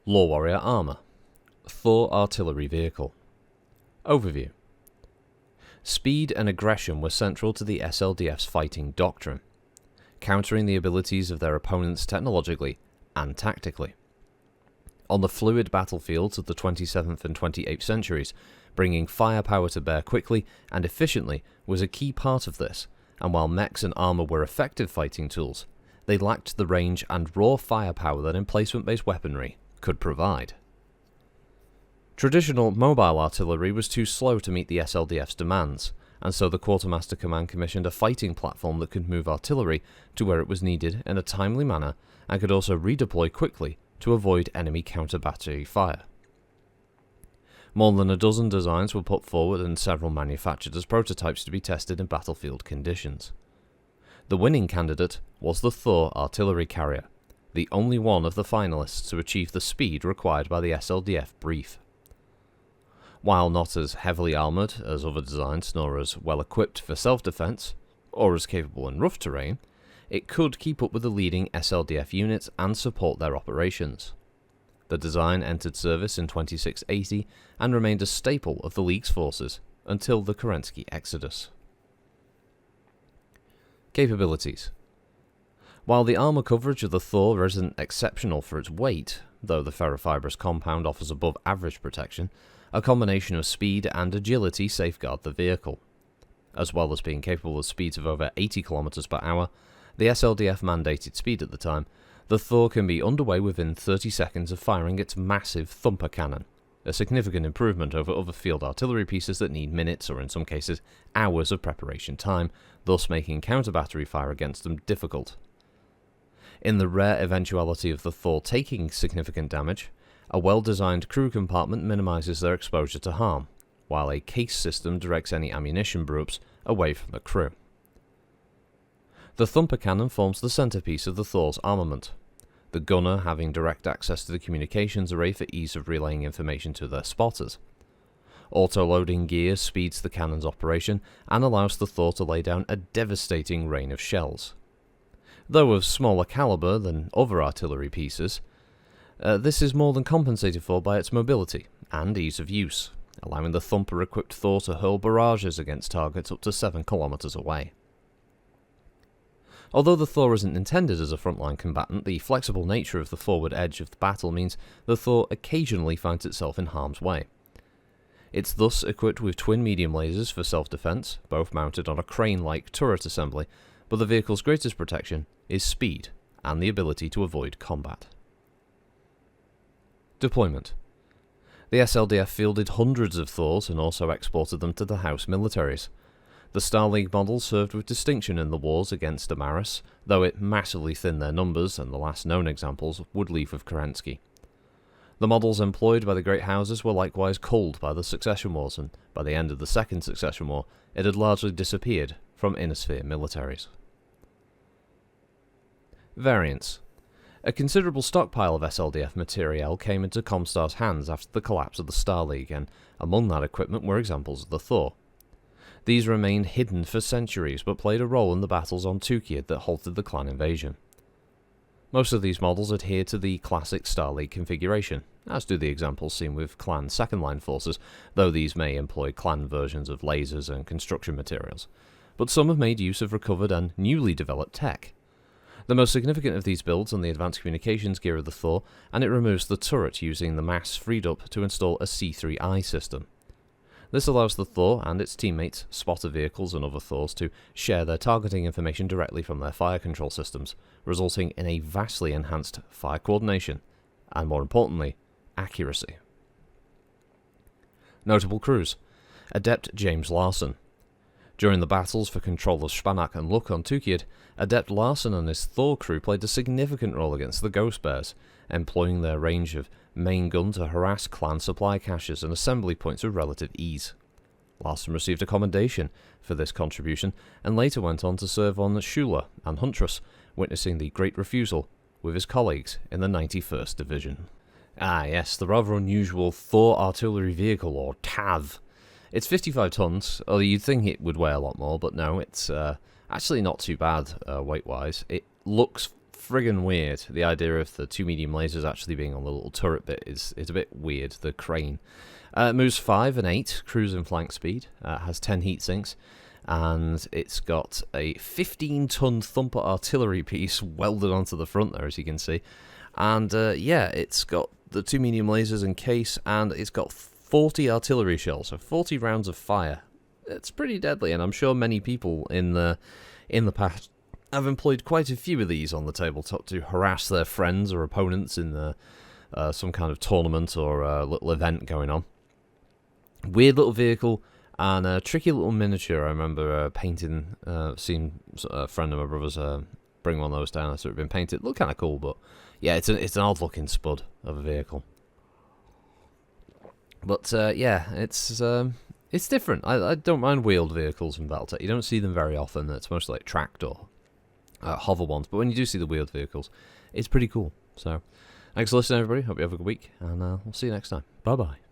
LoreWarrior Armour. Thor Artillery Vehicle. Overview. Speed and aggression were central to the SLDF's fighting doctrine, countering the abilities of their opponents technologically and tactically. On the fluid battlefields of the 27th and 28th centuries, bringing firepower to bear quickly and efficiently was a key part of this, and while mechs and armour were effective fighting tools, they lacked the range and raw firepower that emplacement-based weaponry could provide. Traditional mobile artillery was too slow to meet the SLDF's demands, and so the Quartermaster Command commissioned a fighting platform that could move artillery to where it was needed in a timely manner and could also redeploy quickly to avoid enemy counter-battery fire. More than a dozen designs were put forward and several manufactured as prototypes to be tested in battlefield conditions. The winning candidate was the Thor artillery carrier, the only one of the finalists to achieve the speed required by the SLDF brief. While not as heavily armoured as other designs nor as well equipped for self-defence, or as capable in rough terrain, it could keep up with the leading SLDF units and support their operations. The design entered service in 2680 and remained a staple of the League's forces until the Kerensky Exodus. Capabilities. While the armour coverage of the Thor isn't exceptional for its weight, though the ferrofibrous compound offers above average protection, a combination of speed and agility safeguard the vehicle. As well as being capable of speeds of over 80 km per hour, the SLDF mandated speed at the time, the Thor can be underway within 30 seconds of firing its massive Thumper Cannon, a significant improvement over other field artillery pieces that need minutes or in some cases hours of preparation time, thus making counter-battery fire against them difficult. In the rare eventuality of the Thor taking significant damage, a well-designed crew compartment minimises their exposure to harm, while a case system directs any ammunition brew-ups away from the crew. The Thumper Cannon forms the centrepiece of the Thor's armament, the gunner having direct access to the communications array for ease of relaying information to their spotters. Auto-loading gear speeds the cannon's operation and allows the Thor to lay down a devastating rain of shells. Though of smaller calibre than other artillery pieces, this is more than compensated for by its mobility and ease of use, allowing the Thumper-equipped Thor to hurl barrages against targets up to 7 km away. Although the Thor isn't intended as a frontline combatant, the flexible nature of the forward edge of the battle means the Thor occasionally finds itself in harm's way. It's thus equipped with twin medium lasers for self-defense, both mounted on a crane-like turret assembly, but the vehicle's greatest protection is speed and the ability to avoid combat. Deployment. The SLDF fielded hundreds of Thors and also exported them to the House militaries. The Star League model served with distinction in the wars against Amaris, though it massively thinned their numbers, and the last known examples would leave of Kerensky. The models employed by the Great Houses were likewise culled by the Succession Wars, and by the end of the Second Succession War, it had largely disappeared from Inner Sphere militaries. Variants. A considerable stockpile of SLDF materiel came into Comstar's hands after the collapse of the Star League, and among that equipment were examples of the Thor. These remained hidden for centuries, but played a role in the battles on Tukid that halted the clan invasion. Most of these models adhere to the classic Star League configuration, as do the examples seen with clan second-line forces, though these may employ clan versions of lasers and construction materials. But some have made use of recovered and newly developed tech. The most significant of these builds on the advanced communications gear of the Thor, and it removes the turret using the mass freed up to install a C3I system. This allows the Thor and its teammates, spotter vehicles and other Thors to share their targeting information directly from their fire control systems, resulting in a vastly enhanced fire coordination, and more importantly, accuracy. Notable crews. Adept James Larson. During the battles for control of Spanak and Luk on Tukid, Adept Larson and his Thor crew played a significant role against the Ghost Bears, employing their range of main gun to harass clan supply caches and assembly points with relative ease. Larson received a commendation for this contribution, and later went on to serve on Shula and Huntress, witnessing the Great Refusal with his colleagues in the 91st Division. Ah yes, the rather unusual Thor Artillery Vehicle, or TAV. It's 55 tons, although you'd think it would weigh a lot more, but no, it's actually not too bad weight-wise. It looks friggin' weird. The idea of the 2 medium lasers actually being on the little turret bit is a bit weird. The crane. It moves 5 and 8, cruise and flank speed. Has 10 heat sinks. And it's got a 15-ton Thumper artillery piece welded onto the front there, as you can see. And yeah, it's got the 2 medium lasers in case, and it's got 40 artillery shells, so 40 rounds of fire. It's pretty deadly, and I'm sure many people in the past have employed quite a few of these on the tabletop to harass their friends or opponents in some kind of tournament or little event going on. Weird little vehicle. And a tricky little miniature. I remember painting, seeing a friend of my brother's bring one of those down. So it's been painted. Looked kind of cool, but yeah, it's an odd looking spud of a vehicle. But yeah, it's different. I don't mind wheeled vehicles in Battletech. You don't see them very often. It's mostly like tracked or hover ones. But when you do see the wheeled vehicles, it's pretty cool. So thanks for listening, everybody. Hope you have a good week, and we'll see you next time. Bye bye.